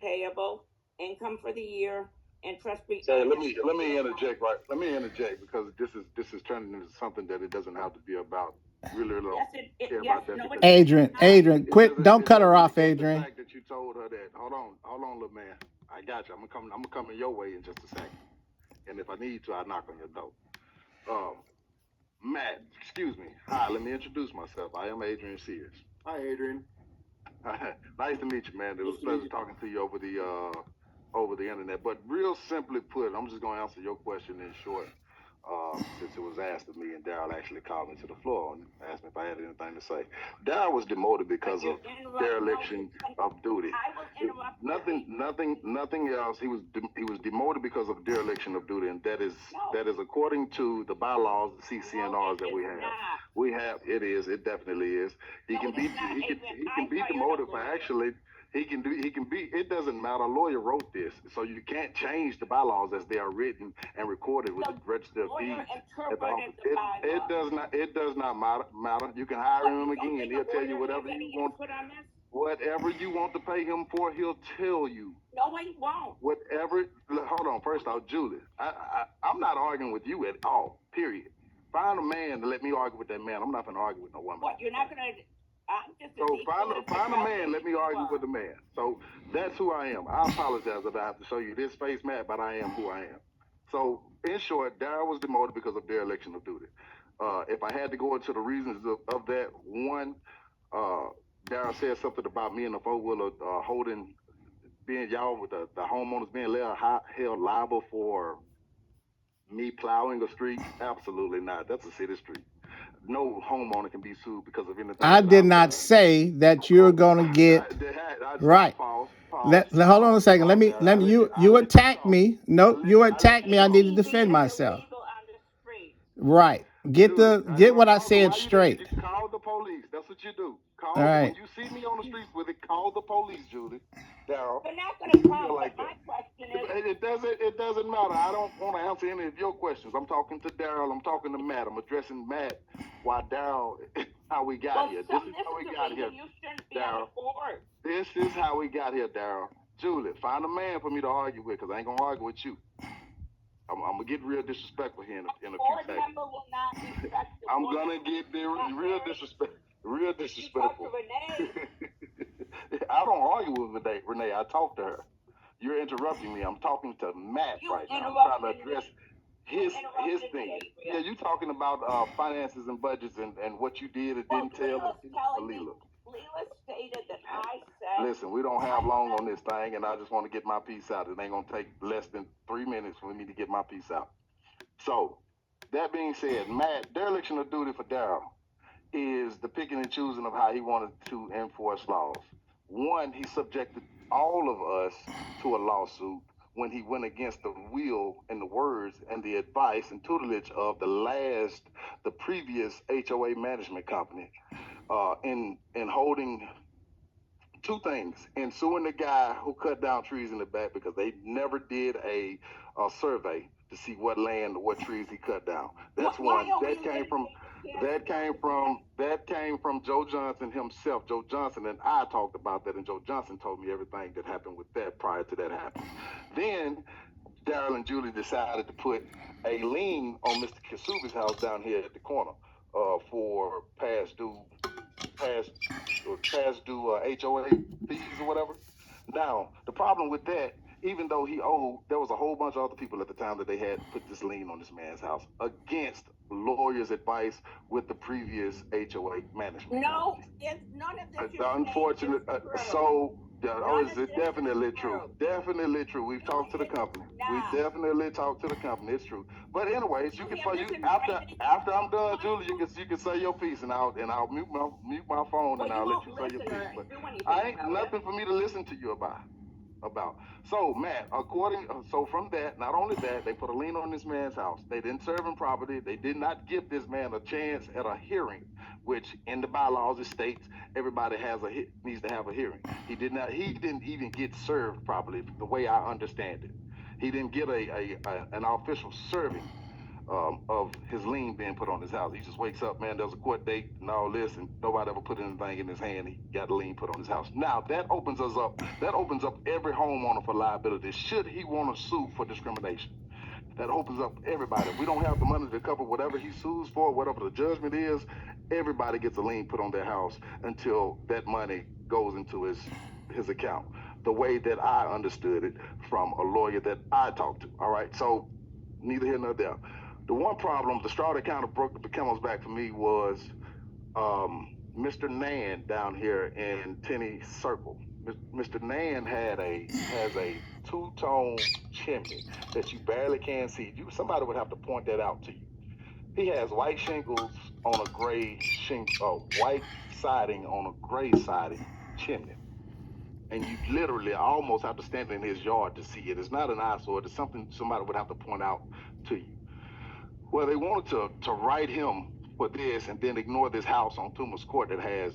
payable, income for the year, interest rate. So let me interject, right? Let me interject because this is turning into something that it doesn't have to be about. Really don't Yes, care yes, about that no, because Adrian, it quit! doesn't Don't it cut her doesn't off, negate the Adrian. fact that you told her that. Hold on, little man. I got you. I'm coming your way in just a second. And if I need to, I knock on your door. Um, Matt, excuse me. Hi, let me introduce myself. I am Adrian Sears. Hi, Adrian. Nice to meet you, man. It was a pleasure talking to you over the internet. But real simply put, I'm just going to answer your question in short. Since it was asked of me, and Daryl actually called me to the floor and asked me if I had anything to say. Daryl was demoted because of dereliction of duty. I will interrupt. Nothing else. He was demoted because of dereliction of duty, and that is according to the bylaws, the CCNRs that we have. It definitely is. He can be demoted for actually. He can be, it doesn't matter. A lawyer wrote this, so you can't change the bylaws as they are written and recorded with the register of deeds at the office. It does not matter. You can hire him again. He'll tell you whatever you want. Whatever you want to pay him for, he'll tell you. No, he won't. Whatever. Hold on. First off, Julie, I'm not arguing with you at all. Period. Find a man to let me argue with that man. I'm not going to argue with no woman. What? You're not going to. So find a man, let me argue with a man. So that's who I am. I apologize if I have to show you this face, Matt, but I am who I am. So in short, Daryl was demoted because of dereliction of duty. If I had to go into the reasons of that, one, Daryl said something about me and the four-wheeler holding, being y'all with the homeowners being held liable for me plowing a street. Absolutely not. That's a city street. No homeowner can be sued because of anything I that did I've not done. say that you're going to get right. Pause. Hold on a second. Let me. You attacked me. No, you attacked me. I need to defend myself. Right. Get what I said straight. You call the police. That's what you do. All right. When you see me on the streets with it, call the police, Julie. Daryl. They're not going to call. Like but my question is. it doesn't matter. I don't want to answer any of your questions. I'm talking to Daryl. I'm talking to Matt. I'm addressing Matt. Why Daryl? How we got here. This is how we got here. Daryl. This is how we got here, Daryl. Julie, find a man for me to argue with, because I ain't gonna argue with you. I'm gonna get real disrespectful here in a few seconds. I'm gonna get real disrespectful. I don't argue with Renee. I talk to her. You're interrupting me. I'm talking to Matt right now. I'm trying to address his thing. Yeah, you talking about finances and budgets and what you did or didn't tell Leela. Leela stated that I said. Listen, we don't have long on this thing, and I just want to get my piece out. It ain't gonna take less than 3 minutes for me to get my piece out. So, that being said, Matt, dereliction of duty for Daryl is the picking and choosing of how he wanted to enforce laws. One, he subjected all of us to a lawsuit when he went against the will and the words and the advice and tutelage of the previous HOA management company, in holding two things: in suing the guy who cut down trees in the back because they never did a survey to see what trees he cut down. That's one. That came from Joe Johnson himself. Joe Johnson and I talked about that, and Joe Johnson told me everything that happened with that prior to that happening. Then Daryl and Julie decided to put a lien on Mr. Kasubi's house down here at the corner for past due HOA fees or whatever. Now, the problem with that, even though he owed, there was a whole bunch of other people at the time that they had put this lien on this man's house against lawyers' advice with the previous HOA management. No, none of this. Unfortunate. It's definitely true. Definitely true. We've talked to the company. We definitely talked to the company. It's true. But anyways, after I'm done, Julie, you can say your piece, and I'll mute my phone, and I'll let you say your piece. But I ain't nothing for me to listen to you about. So, Matt, so from that, not only that, they put a lien on this man's house. They didn't serve him properly. They did not give this man a chance at a hearing, which in the bylaws it states everybody needs to have a hearing. He didn't even get served properly, the way I understand it. He didn't get an official serving. of his lien being put on his house. He just wakes up, man, there's a court date and all this, and nobody ever put anything in his hand. He got a lien put on his house. Now, that opens up every homeowner for liability should he want to sue for discrimination. That opens up everybody. If we don't have the money to cover whatever he sues for, whatever the judgment is, everybody gets a lien put on their house until that money goes into his account. The way that I understood it from a lawyer that I talked to. All right, so neither here nor there. The one problem, the straw that kind of broke the camel's back for me was Mr. Nan down here in Tenney Circle. Mr. Nan has a two-tone chimney that you barely can see. Somebody would have to point that out to you. He has white shingles on a gray white siding on a gray siding chimney. And you literally almost have to stand in his yard to see it. It's not an eyesore. It's something somebody would have to point out to you. Well, they wanted to write him for this and then ignore this house on Toomas Court that has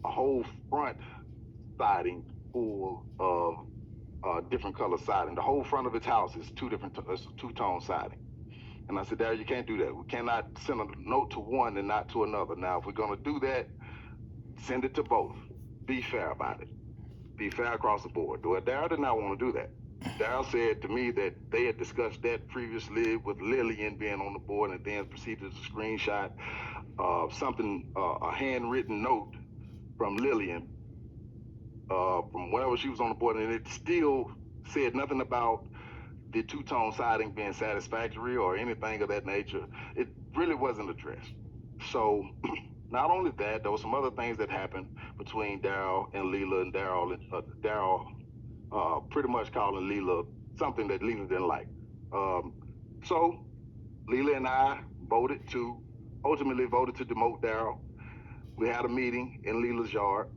a whole front siding full of different color siding. The whole front of his house is two-tone siding. And I said, Darryl, you can't do that. We cannot send a note to one and not to another. Now, if we're going to do that, send it to both. Be fair about it. Be fair across the board. Well, Darryl did not want to do that. Darryl said to me that they had discussed that previously with Lillian being on the board, and then proceeded to screenshot a handwritten note from Lillian from whenever she was on the board, and it still said nothing about the two-tone siding being satisfactory or anything of that nature. It really wasn't addressed. So not only that, there were some other things that happened between Darryl and Leela, and Darryl pretty much calling Leela something that Leela didn't like. So Leela and I ultimately voted to demote Darryl. We had a meeting in Leela's yard.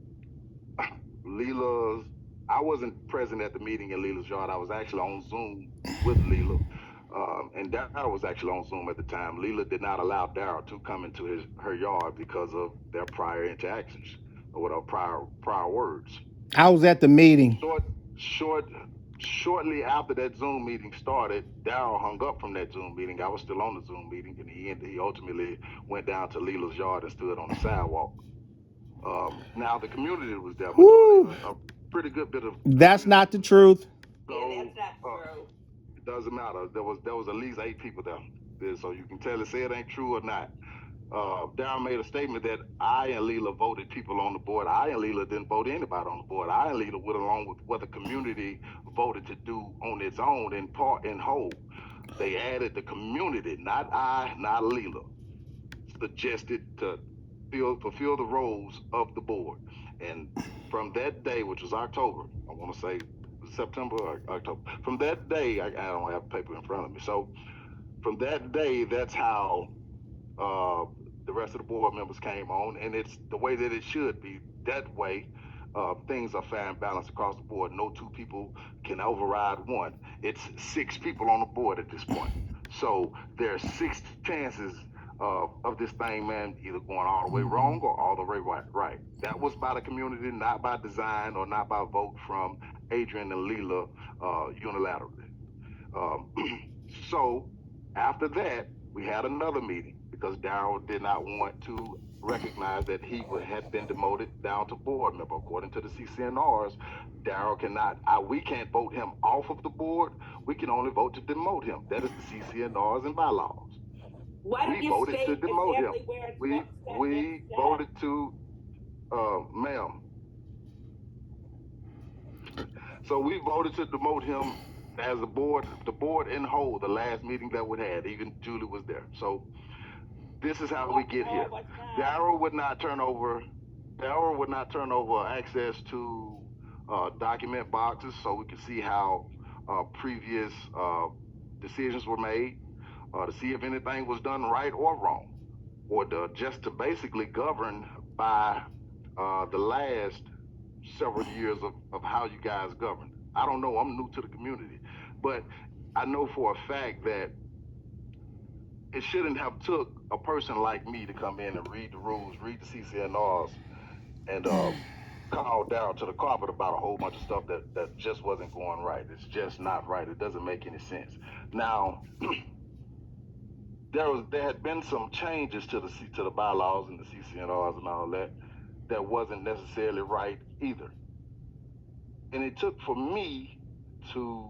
I wasn't present at the meeting in Leela's yard. I was actually on Zoom with Leela. And Darryl was actually on Zoom at the time. Leela did not allow Darryl to come into her yard because of their prior interactions or whatever prior words. I was at the meeting. Shortly after that Zoom meeting started, Darryl hung up from that Zoom meeting. I was still on the Zoom meeting, and he ultimately went down to Leela's yard and stood on the sidewalk. Now the community was there. A pretty good bit of. That's not the truth. Yeah, that's not true. It doesn't matter. There was at least 8 people there, so you can tell say it ain't true or not. Darryl made a statement that I and Leela voted people on the board. I and Leela didn't vote anybody on the board. I and Leela went along with what the community voted to do on its own, in part and whole. They added the community, not I, not Leela, suggested to fulfill the roles of the board. And from that day, which was October, I want to say September or October, from that day, I don't have paper in front of me. So from that day, that's how the rest of the board members came on, and it's the way that it should be. That way, things are fair and balanced across the board. No 2 people can override 1. It's 6 people on the board at this point. So there's 6 chances of this thing, man, either going all the way wrong or all the way right. That was by the community, not by design or not by vote from Adrian and Leela unilaterally. So after that, we had another meeting because Darryl did not want to recognize that he had been demoted down to board member. According to the CCNRs, Darryl we can't vote him off of the board. We can only vote to demote him. That is the CCNRs and bylaws. We voted to demote him. We voted to, ma'am. So we voted to demote him as the board in whole, the last meeting that we had. Even Julie was there. So this is how we get here. Darryl would not turn over access to document boxes so we could see how previous decisions were made, to see if anything was done right or wrong, or just to basically govern by the last several years of how you guys govern. I don't know, I'm new to the community, but I know for a fact that it shouldn't have took a person like me to come in and read the rules, read the CCNRs, and call Darryl to the carpet about a whole bunch of stuff that just wasn't going right. It's just not right. It doesn't make any sense. Now, there had been some changes to the bylaws and the CCNRs and all that wasn't necessarily right either. And it took for me to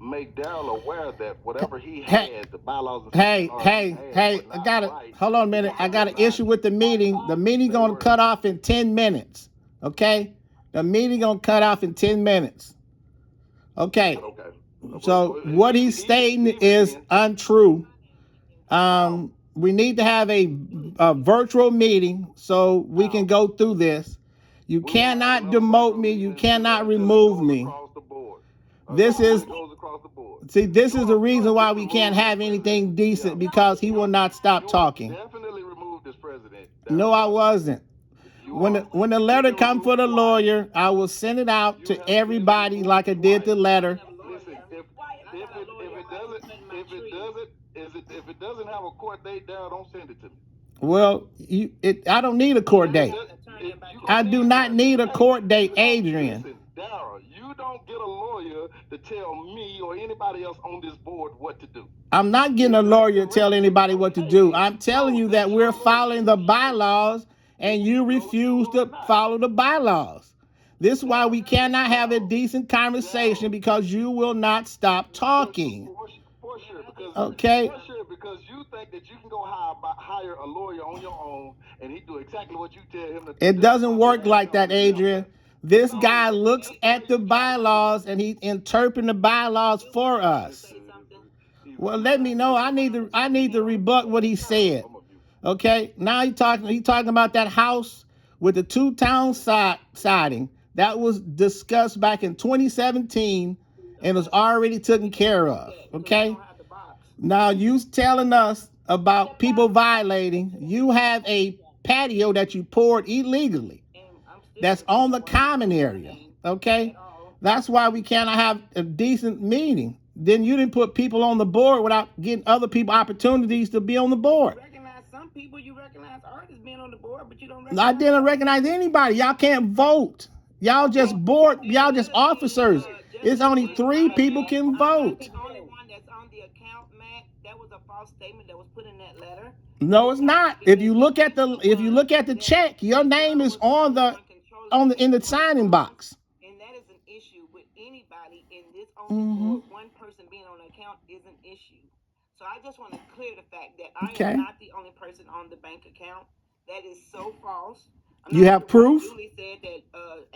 make Daryl aware that whatever he Hey, had, the bylaws and hey, CCNRs he hey, had hey, were I not got it. right. Hold on a minute. I got an issue with the meeting. The meeting gonna cut off in 10 minutes. Okay? The meeting gonna cut off in 10 minutes. Okay. Okay. So what he's stating is untrue. We need to have a virtual meeting so we can go through this. You cannot demote me. You cannot remove me. This is, see, this is the reason why we can't have anything decent, because he will not stop talking. Definitely remove this president. No, I wasn't. When the letter come for the lawyer, I will send it out to everybody like I did the letter. Listen, if it doesn't have a court date, Daryl, don't send it to me. Well, I don't need a court date. I do not need a court date, Adrian. Listen, Daryl, you don't get a lawyer to tell me or anybody else on this board what to do. I'm not getting a lawyer to tell anybody what to do. I'm telling you that we're following the bylaws and you refuse to follow the bylaws. This is why we cannot have a decent conversation, because you will not stop talking. For sure, Okay. Because you think that you can go hire a lawyer on your own and he do exactly what you tell him to do. It doesn't work like that, Adrian. This guy looks at the bylaws and he's interpreting the bylaws for us. Well, let me know. I need to rebut what he said. Okay. Now he's talking about that house with the 2-town siding that was discussed back in 2017 and was already taken care of. Okay. Now you telling us about people violating. You have a patio that you poured illegally. That's on the common area. Okay. That's why we cannot have a decent meeting. Then you didn't put people on the board without getting other people opportunities to be on the board. You recognize some people, you recognize artists being on the board, but you don't recognize. I didn't recognize anybody. Y'all can't vote. Y'all just board. Y'all just officers. It's only 3 people can vote. The only one that's on the account, Matt, that was a false statement that was put in that letter. No, it's not. If you look at the check, your name is in the signing box. And that is an issue with anybody in this only board. One person being on the account is an issue. So I just want to clear the fact that I am not the only person on the bank account. That is so false. You have proof? Julie said that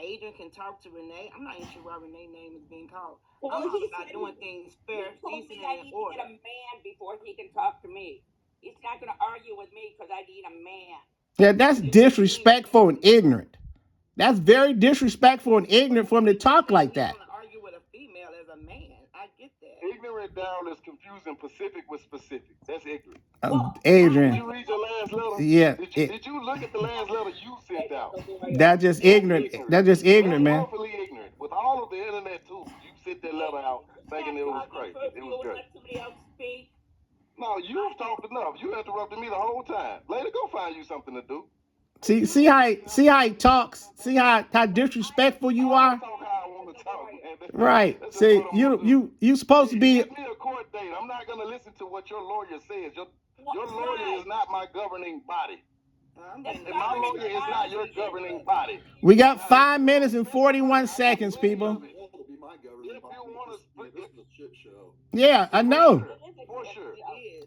Adrian can talk to Renee. I'm not even sure why Renee's name is being called. Well, I'm not doing things fair, decent, and in order. Get a man before he can talk to me. He's not going to argue with me because I need a man. Yeah, that's disrespectful and ignorant. That's very disrespectful and ignorant for him to talk like that. I don't argue with a female as a man. I get that. Ignorant down is confusing Pacific with specific. That's ignorant. Adrian. Did you read your last letter? Yeah. Did you look at the last letter you sent out? That's just ignorant. That's just ignorant, man. Awfully ignorant. With all of the internet tools, you sent that letter out thinking it was crazy. It was good. Let somebody else speak. No, you've talked enough. You interrupted me the whole time. Later, go find you something to do. See how he talks. See how disrespectful you are. Right. See, you supposed to be. Give me a court date. I'm not gonna listen to what your lawyer says. Your lawyer is not my governing body. And my lawyer is not your governing body. We got 5 minutes and 41 seconds, people. Yeah, I know. For sure.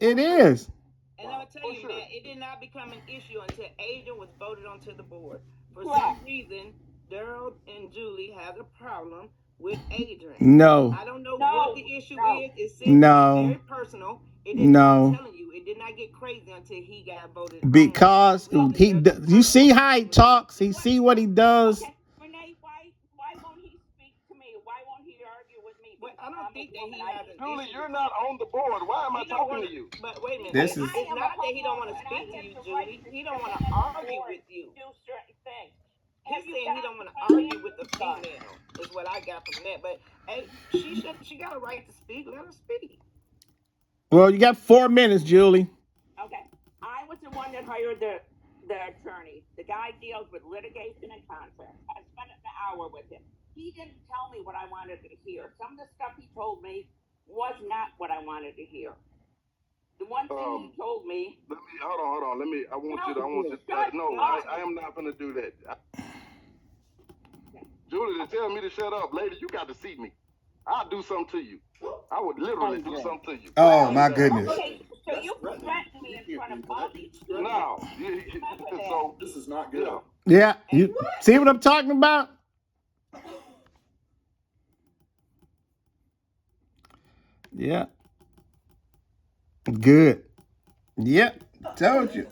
It is. And I'll tell you, man, it did not become an issue until Adrian was voted onto the board. For some reason, Daryl and Julie have a problem with Adrian. No. I don't know what the issue is. It seems very personal. It is, I'm telling you, it did not get crazy until he got voted. Because you see how he talks. He see what he does. Renee, why won't he speak to me? Why won't he argue with me? But I don't think that he has an Julie, issue. you're not on the board. Why am I talking to you? But wait a minute. This It's is- not that he don't want to speak to you, Julie. He don't want to argue with you. Do certain things. He's saying he don't want to argue with the female, is what I got from that. But hey, she got a right to speak. Let her speak. Well, you got 4 minutes, Julie. Okay. I was the one that hired the attorney. The guy deals with litigation and contracts. I spent an hour with him. He didn't tell me what I wanted to hear. Some of the stuff he told me was not what I wanted to hear. The one thing he told me. Let me hold on. I want you. Shut No, up. I am not gonna do that. Julie, they tell me to shut up, lady. You got to see me. I'll do something to you. I would literally do something to you. Oh my goodness. Okay, so you threatened me in front of all these people. No, so This is not good. Yeah, you see what I'm talking about? Yeah. Good. Yep. Told you.